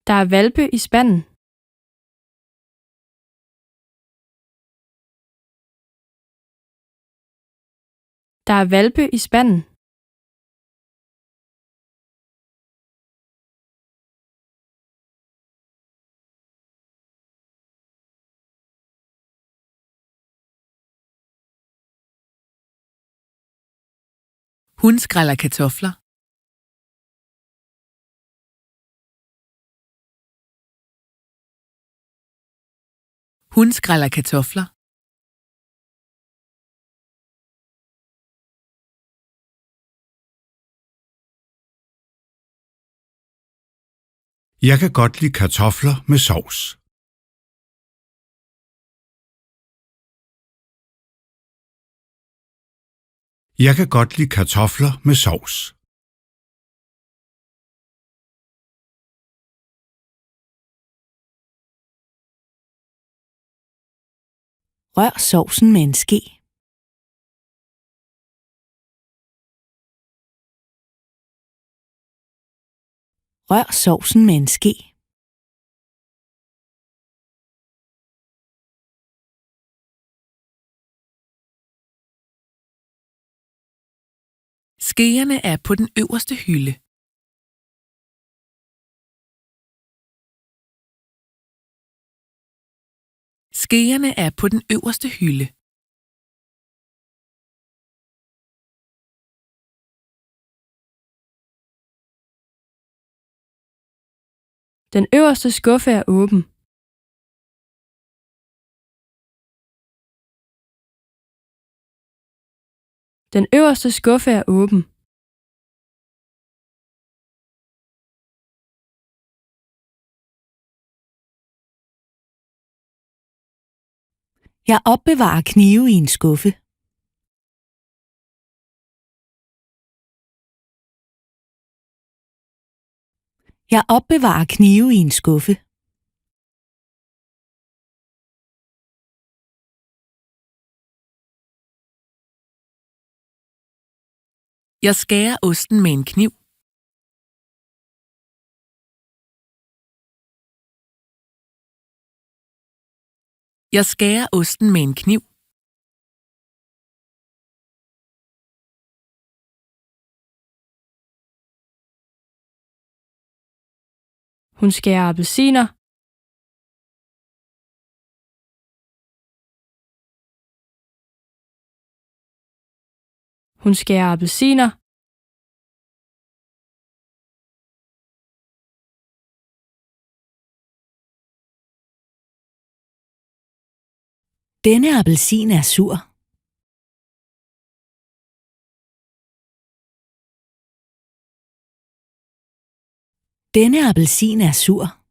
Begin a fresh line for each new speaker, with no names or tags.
Der er hvalpe i spanden. Der er hvalpe i spanden.
Hun skræller kartofler. Hun skræller kartofler.
Jeg kan godt lide kartofler med sovs. Jeg kan godt lide kartofler med sovs.
Rør sovsen med en ske. Rør sovsen med en ske.
Skeerne er på den øverste hylde. Skeerne er på den øverste hylde.
Den øverste skuffe er åben. Den øverste skuffe er åben.
Jeg opbevarer knive i en skuffe. Jeg opbevarer knive i en skuffe.
Jeg skærer osten med en kniv. Jeg skærer osten med en kniv.
Hun skærer appelsiner. Hun skærer appelsiner.
Denne appelsin er sur. Denne appelsin er sur.